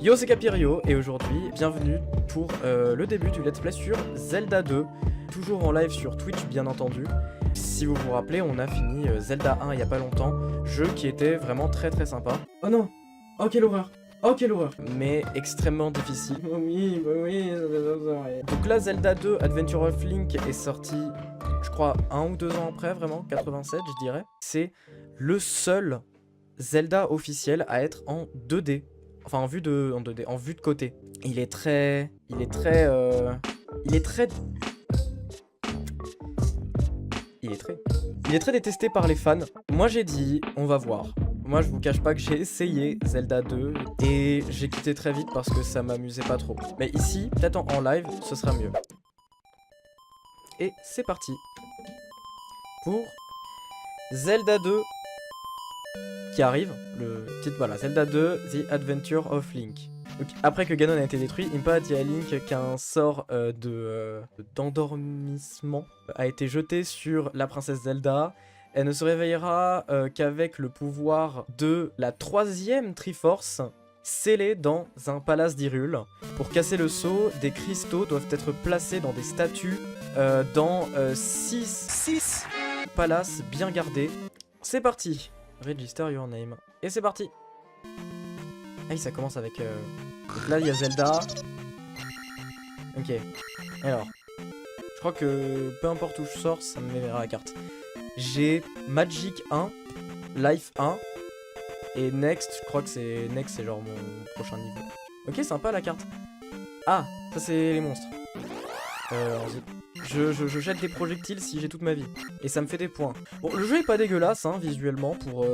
yo c'est Capirio et aujourd'hui, bienvenue pour le début du let's play sur Zelda 2. Toujours en live sur Twitch bien entendu. Si vous vous rappelez, on a fini Zelda 1 il y a pas longtemps, jeu qui était vraiment très sympa. Oh non, oh quelle horreur. Oh quelle horreur. Mais extrêmement difficile. Oui. Donc là Zelda 2 Adventure of Link est sorti, je crois 1 ou 2 ans après, vraiment, 87 je dirais. C'est le seul Zelda officiel à être en 2D. Enfin en vue de côté. Il est très détesté par les fans. Moi j'ai dit, on va voir. Moi je vous cache pas que j'ai essayé Zelda 2 et j'ai quitté très vite parce que ça m'amusait pas trop. Mais ici, peut-être en live, ce sera mieux. Et c'est parti pour Zelda 2 qui arrive, le titre voilà, Zelda 2 The Adventure of Link. Donc, après que Ganon a été détruit, Impa dit à Link qu'un sort d'endormissement a été jeté sur la princesse Zelda. Elle ne se réveillera qu'avec le pouvoir de la 3e Triforce, scellée dans un palace d'Hyrule. Pour casser le sceau, des cristaux doivent être placés dans des statues dans 6 palaces bien gardés. C'est parti. Register your name. Et c'est parti. Ah oui, ça commence avec... Donc là, il y a Zelda. Ok. Alors. Je crois que peu importe où je sors, ça me mettra la carte. J'ai Magic 1, Life 1, et Next, je crois que c'est Next, c'est genre mon prochain niveau. Ok, sympa la carte. Ah, ça c'est les monstres. Je jette des projectiles si j'ai toute ma vie. Et ça me fait des points. Bon, le jeu est pas dégueulasse, hein, visuellement, pour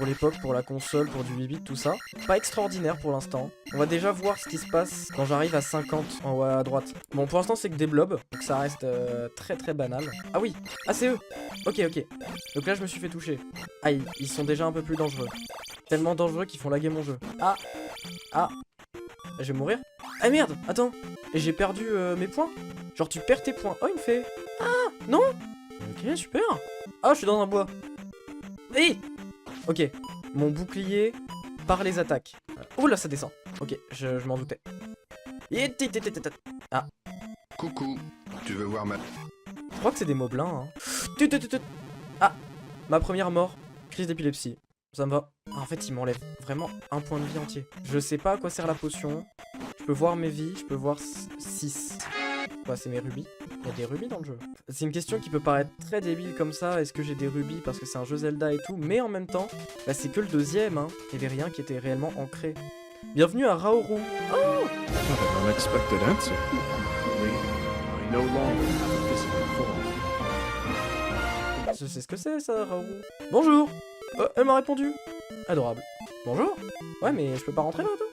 l'époque, pour la console, pour du 8-bit, tout ça. Pas extraordinaire pour l'instant. On va déjà voir ce qui se passe quand j'arrive à 50 en haut à droite. Bon, pour l'instant, c'est que des blobs, donc ça reste très banal. Ah oui, ah c'est eux. Ok. Donc là, je me suis fait toucher. Ah, ils sont déjà un peu plus dangereux. Tellement dangereux qu'ils font laguer mon jeu. Ah. Je vais mourir. Ah merde, attends. Et j'ai perdu mes points. Genre, tu perds tes points. Oh, il me fait... Ah, non. Ok, super. Ah, je suis dans un bois. Hey. Ok, mon bouclier par les attaques. Oh là, ça descend. Ok, je m'en doutais. Ah. Coucou, tu veux voir ma... Je crois que c'est des moblins, hein. Ah, ma première mort. Crise d'épilepsie. Ça me va. Ah, en fait, il m'enlève vraiment un point de vie entier. Je sais pas à quoi sert la potion. Je peux voir mes vies, je peux voir 6. Quoi, c'est mes rubis? Il y a des rubis dans le jeu. C'est une question qui peut paraître très débile comme ça, est-ce que j'ai des rubis parce que c'est un jeu Zelda et tout, mais en même temps, bah c'est que le 2e, hein. Il y avait rien qui était réellement ancré. Bienvenue à Raoru. Oh! What an unexpected answer. I no longer have a physical form. Je sais ce que c'est ça, Raoru. Bonjour! Elle m'a répondu. Adorable. Bonjour? Ouais, mais je peux pas rentrer là, toi?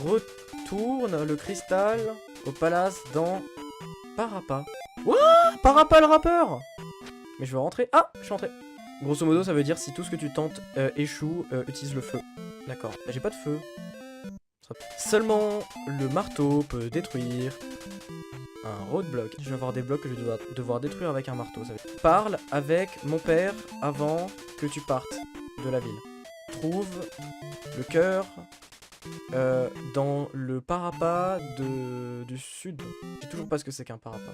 Retourne le cristal au palace dans... Parappa. What? Parappa le rappeur. Mais je veux rentrer. Ah, je suis rentré. Grosso modo, ça veut dire si tout ce que tu tentes échoue, utilise le feu. D'accord. Bah, j'ai pas de feu. Seulement le marteau peut détruire un roadblock. Je vais avoir des blocs que je vais devoir détruire avec un marteau. Parle avec mon père avant que tu partes de la ville. Trouve le cœur dans le parappa du sud. Je sais toujours pas ce que c'est qu'un parappa.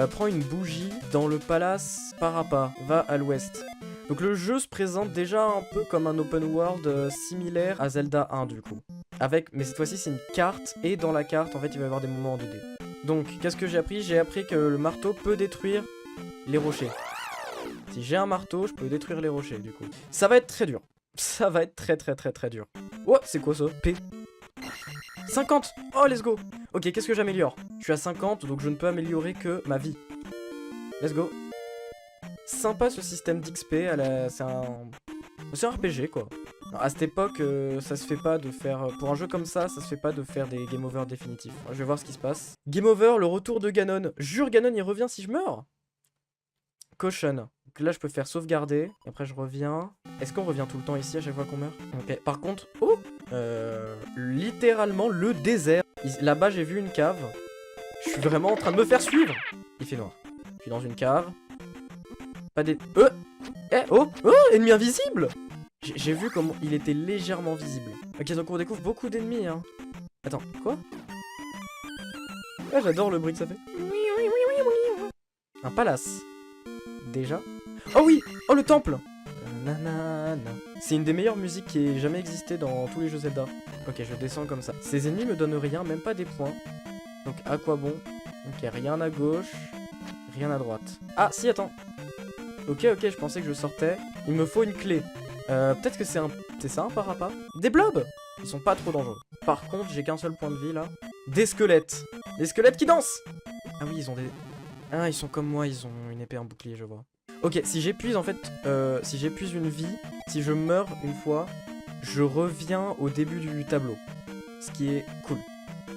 Prends une bougie dans le palace parappa. Va à l'ouest. Donc le jeu se présente déjà un peu comme un open world similaire à Zelda 1 du coup. Mais cette fois-ci c'est une carte et dans la carte en fait il va y avoir des moments en 2D. Donc qu'est-ce que j'ai appris? J'ai appris que le marteau peut détruire les rochers. Si j'ai un marteau, je peux détruire les rochers du coup. Ça va être très dur. Ça va être très dur. Oh, c'est quoi ça? P. 50. Oh, let's go. Ok, qu'est-ce que j'améliore? Je suis à 50, donc je ne peux améliorer que ma vie. Let's go. Sympa ce système d'XP. C'est un RPG, quoi. Alors, à cette époque, ça se fait pas de faire... Pour un jeu comme ça se fait pas de faire des game over définitifs. Alors, je vais voir ce qui se passe. Game over, le retour de Ganon. Jure, Ganon, il revient si je meurs? Caution. Donc là, je peux faire sauvegarder. Et après, je reviens. Est-ce qu'on revient tout le temps ici à chaque fois qu'on meurt? Ok. Par contre... Oh! Littéralement, le désert. Là-bas, j'ai vu une cave. Je suis vraiment en train de me faire suivre. Il fait noir. Je suis dans une cave. Pas des... Oh! Ennemi invisible! J'ai vu comment il était légèrement visible. Ok, donc on découvre beaucoup d'ennemis, hein. Attends, quoi? Ah, j'adore le bruit que ça fait. Un palace. Déjà. Oh oui! Oh, le temple! C'est une des meilleures musiques qui ait jamais existé dans tous les jeux Zelda. Ok, je descends comme ça. Ces ennemis me donnent rien, même pas des points. Donc à quoi bon? Ok, rien à gauche, rien à droite. Ah, si, attends. Ok, je pensais que je sortais. Il me faut une clé. Peut-être que c'est ça un parappa? Des blobs! Ils sont pas trop dangereux. Par contre, j'ai qu'un seul point de vie là. Des squelettes! Des squelettes qui dansent! Ah oui, ils ont des... Ah, ils sont comme moi, ils ont une épée, un bouclier, je vois. Ok, si j'épuise en fait, si j'épuise une vie, si je meurs une fois, je reviens au début du tableau. Ce qui est cool.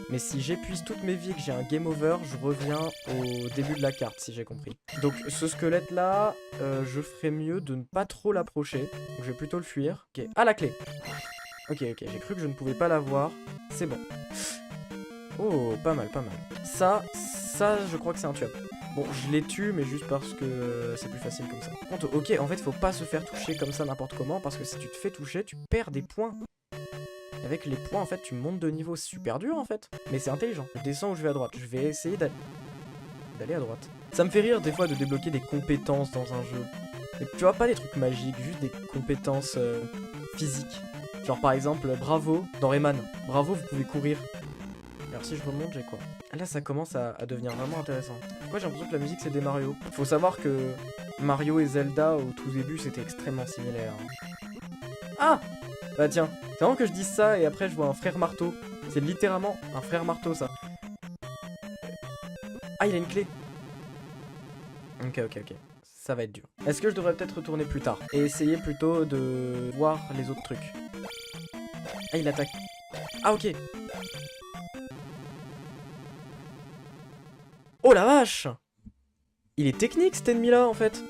Mais si j'épuise toutes mes vies et que j'ai un game over, je reviens au début de la carte, si j'ai compris. Donc ce squelette là, je ferais mieux de ne pas trop l'approcher. Donc je vais plutôt le fuir. Ok, ah la clé. Ok, j'ai cru que je ne pouvais pas l'avoir. C'est bon. Oh, pas mal. Ça, je crois que c'est intuable. Bon, je les tue, mais juste parce que c'est plus facile comme ça. Par contre, ok, en fait, faut pas se faire toucher comme ça n'importe comment, parce que si tu te fais toucher, tu perds des points. Avec les points, en fait, tu montes de niveau. C'est super dur, en fait. Mais c'est intelligent. Je descends ou je vais à droite. Je vais essayer d'aller à droite. Ça me fait rire, des fois, de débloquer des compétences dans un jeu. Et tu vois, pas des trucs magiques, juste des compétences physiques. Genre, par exemple, bravo, dans Rayman. Bravo, vous pouvez courir. Alors si je remonte, j'ai quoi? Là, ça commence à devenir vraiment intéressant. Pourquoi j'ai l'impression que la musique, c'est des Mario? Faut savoir que Mario et Zelda, au tout début, c'était extrêmement similaire. Ah! Bah tiens, c'est vraiment que je dise ça et après je vois un frère marteau. C'est littéralement un frère marteau, ça. Ah, il a une clé. Ok. Ça va être dur. Est-ce que je devrais peut-être retourner plus tard et essayer plutôt de voir les autres trucs? Ah, il attaque. Ah, ok. Oh la vache! Il est technique cet ennemi là en fait.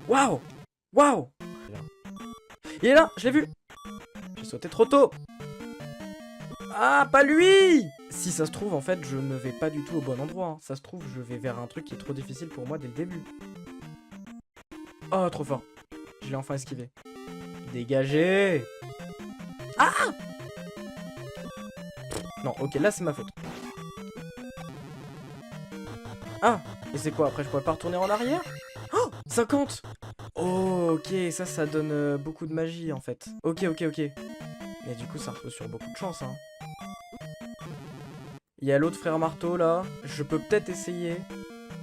Waouh! Il est là, je l'ai vu! J'ai sauté trop tôt! Ah, pas lui! Si ça se trouve en fait je ne vais pas du tout au bon endroit. Hein. Ça se trouve je vais vers un truc qui est trop difficile pour moi dès le début. Oh trop fort. Je l'ai enfin esquivé. Dégagez! Ah! Non, ok, là c'est ma faute. Ah! Et c'est quoi? Après, je pourrais pas retourner en arrière? Oh! 50! Oh, ok, ça donne beaucoup de magie, en fait. Ok. Mais du coup, ça repose sur beaucoup de chance, hein. Il y a l'autre frère marteau, là. Je peux peut-être essayer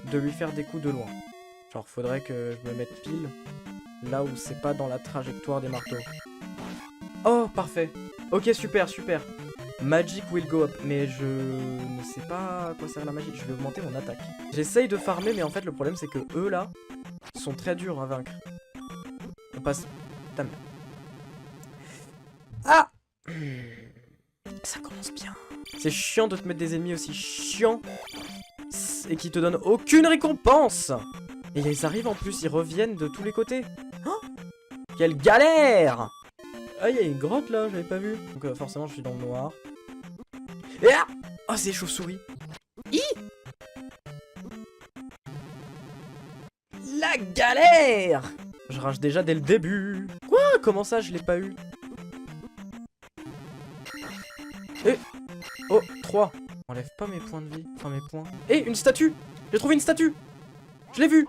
de lui faire des coups de loin. Genre, faudrait que je me mette pile là où c'est pas dans la trajectoire des marteaux. Oh, parfait. Ok, super. Magic will go up, mais je ne sais pas à quoi sert la magie. Je vais augmenter mon attaque. J'essaye de farmer, mais en fait le problème c'est que eux là sont très durs à vaincre. On passe... Ta mère. Ah! Ça commence bien. C'est chiant de te mettre des ennemis aussi chiants et qui te donnent aucune récompense. Et ils arrivent en plus, ils reviennent de tous les côtés. Oh, quelle galère! Ah, il y a une grotte là, j'avais pas vu. Donc forcément je suis dans le noir. Et ah! Oh, c'est des chauves-souris. La galère! Je rage déjà dès le début. Quoi? Comment ça je l'ai pas eu? Et... Oh, 3. Enlève pas mes points de vie. Enfin mes points. Et une statue! J'ai trouvé une statue! Je l'ai vu!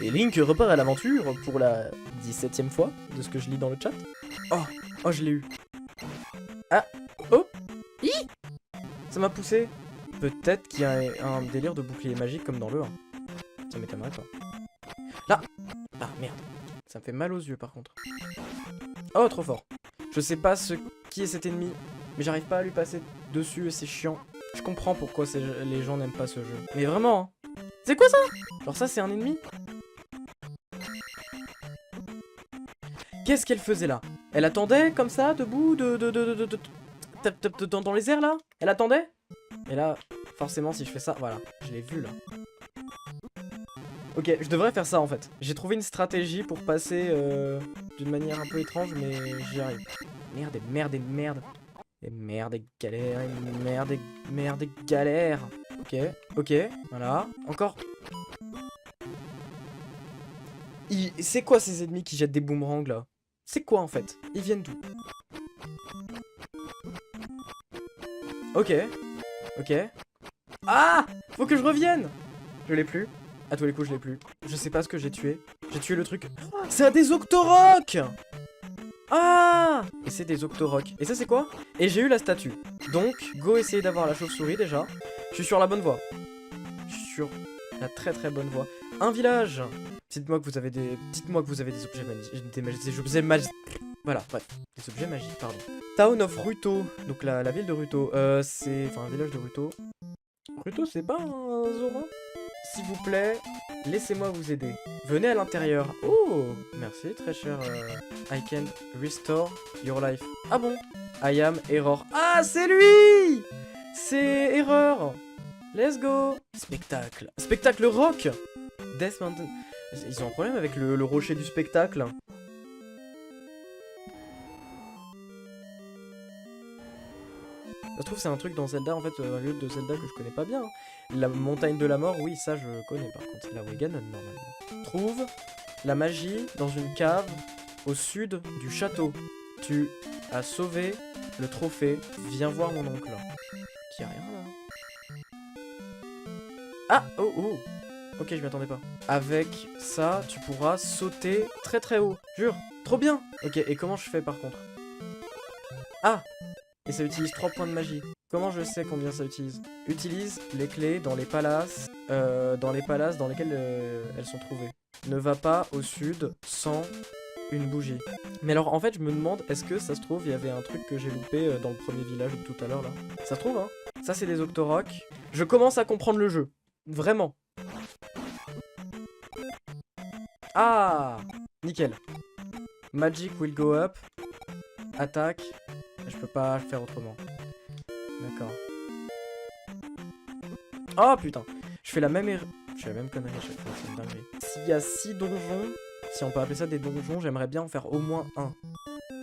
Et Link repart à l'aventure pour la 17e fois de ce que je lis dans le chat. Oh, je l'ai eu. Ah, oh, ça m'a poussé. Peut-être qu'il y a un délire de bouclier magique comme dans le 1. Ça m'étonnerait pas. Là! Ah, merde. Ça me fait mal aux yeux par contre. Oh, trop fort. Je sais pas qui est cet ennemi, mais j'arrive pas à lui passer dessus et c'est chiant. Je comprends pourquoi les gens n'aiment pas ce jeu. Mais vraiment, hein. C'est quoi ça? Genre ça, c'est un ennemi? Qu'est-ce qu'elle faisait là? Elle attendait comme ça, debout, dans les airs là? Elle attendait? Et là, forcément, si je fais ça, voilà, je l'ai vu là. Ok, je devrais faire ça en fait. J'ai trouvé une stratégie pour passer d'une manière un peu étrange, mais j'y arrive. Merde et merde et merde. Et merde et galère, et merde et galère. Ok, voilà. Encore. C'est quoi ces ennemis qui jettent des boomerangs là? C'est quoi en fait? Ils viennent d'où? Ok. Ok. Ah! Faut que je revienne! Je l'ai plus. À tous les coups, je l'ai plus. Je sais pas ce que j'ai tué. J'ai tué le truc. Oh, c'est un des Octoroks! Ah! Et c'est des Octoroks. Et ça, c'est quoi? Et j'ai eu la statue. Donc, go essayer d'avoir la chauve-souris déjà. Je suis sur la bonne voie. Je suis sur la très très bonne voie. Un village! Dites-moi que vous avez des... Dites-moi que vous avez des objets magiques. Des objets magiques. Voilà, bref. Des objets magiques, pardon. Town of Ruto. Donc la ville de Ruto. C'est... Enfin, un village de Ruto. Ruto, c'est pas un Zora? S'il vous plaît, laissez-moi vous aider. Venez à l'intérieur. Oh, merci, très cher. I can restore your life. Ah bon? I am Error. Ah, c'est lui! C'est Erreur. Let's go. Spectacle. Spectacle rock. Death Mountain. Ils ont un problème avec le rocher du spectacle. Ça se trouve, c'est un truc dans Zelda, en fait, un lieu de Zelda que je connais pas bien. La montagne de la mort, oui, ça je connais, par contre, c'est la Ganon, normalement. Trouve la magie dans une cave au sud du château. Tu as sauvé le trophée, viens voir mon oncle. Qui a rien, là. Ah, oh, oh. Ok, je m'y attendais pas. Avec ça, tu pourras sauter très très haut. Jure, trop bien. Ok, et comment je fais, par contre? Ah! Et ça utilise 3 points de magie. Comment je sais combien ça utilise? Utilise les clés dans les palaces dans lesquels elles sont trouvées. Ne va pas au sud sans une bougie. Mais alors en fait je me demande, est-ce que ça se trouve il y avait un truc que j'ai loupé dans le premier village tout à l'heure là? Ça se trouve hein? Ça c'est des Octoroks. Je commence à comprendre le jeu. Vraiment. Ah! Nickel. Magic will go up. Attaque. Je peux pas le faire autrement. D'accord. Oh putain. Je fais la même erreur. Je fais la même connerie à chaque fois, c'est une dinguerie. S'il y a 6 donjons, si on peut appeler ça des donjons, j'aimerais bien en faire au moins un.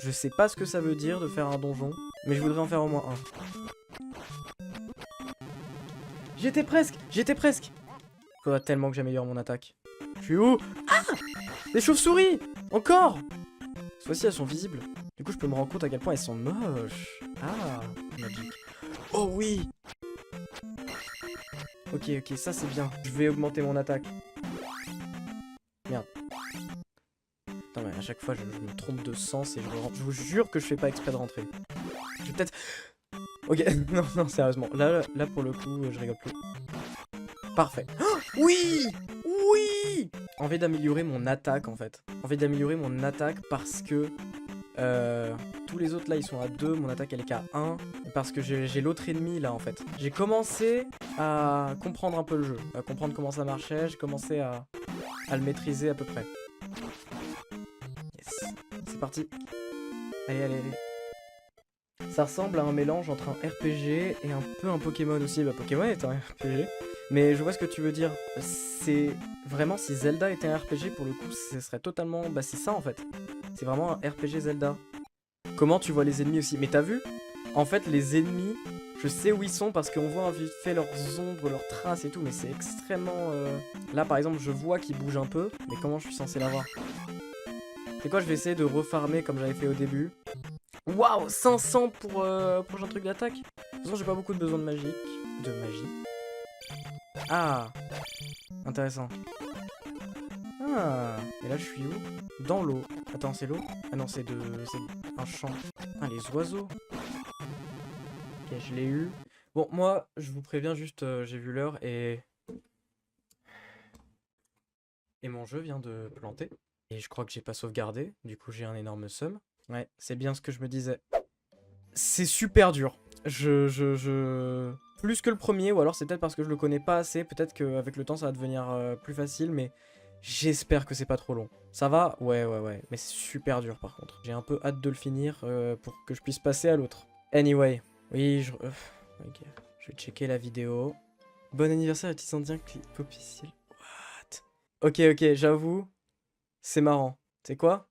Je sais pas ce que ça veut dire de faire un donjon, mais je voudrais en faire au moins un. J'étais presque. Faudra tellement que j'améliore mon attaque. Je suis où? Ah! Des chauves-souris! Encore! Cette fois-ci elles sont visibles. Du coup je peux me rendre compte à quel point elles sont moches. Ah, magique. Oh oui! Ok, ça c'est bien. Je vais augmenter mon attaque. Merde. Putain, mais à chaque fois je me trompe de sens et je vous jure que je fais pas exprès de rentrer. Je vais peut-être... Ok, non, sérieusement. Là pour le coup, je rigole plus. Parfait. Oh, oui! Oui! Envie d'améliorer mon attaque en fait. Envie d'améliorer mon attaque parce que... tous les autres là ils sont à 2, mon attaque elle est qu'à 1 parce que j'ai l'autre ennemi là en fait. J'ai commencé à comprendre un peu le jeu, à comprendre comment ça marchait, j'ai commencé à le maîtriser à peu près. Yes, c'est parti. Allez. Ça ressemble à un mélange entre un RPG et un peu un Pokémon aussi. Bah Pokémon est un RPG, mais je vois ce que tu veux dire. C'est vraiment si Zelda était un RPG pour le coup, ce serait totalement... Bah c'est ça en fait. C'est vraiment un RPG Zelda. Comment tu vois les ennemis aussi? Mais t'as vu? En fait les ennemis, je sais où ils sont parce qu'on voit vite fait leurs ombres, leurs traces et tout, mais c'est extrêmement... Là par exemple je vois qu'ils bougent un peu, mais comment je suis censé l'avoir? C'est quoi, je vais essayer de refarmer comme j'avais fait au début. Waouh, 500 pour prochain truc d'attaque. De toute façon j'ai pas beaucoup de besoin de magie. Ah, intéressant. Ah, et là je suis où? Dans l'eau. Attends, c'est l'eau? Ah non, c'est un champ. Ah, les oiseaux. Ok, je l'ai eu. Bon, moi, je vous préviens juste, j'ai vu l'heure et mon jeu vient de planter. Et je crois que j'ai pas sauvegardé, du coup j'ai un énorme seum. Ouais, c'est bien ce que je me disais. C'est super dur. Plus que le premier, ou alors c'est peut-être parce que je le connais pas assez, peut-être qu'avec le temps ça va devenir plus facile, mais j'espère que c'est pas trop long. Ça va? Ouais, mais c'est super dur par contre. J'ai un peu hâte de le finir pour que je puisse passer à l'autre. Anyway, oui, ok. Je vais checker la vidéo. Bon anniversaire à petits indiens clip officiel. What? Ok, j'avoue, c'est marrant. C'est quoi?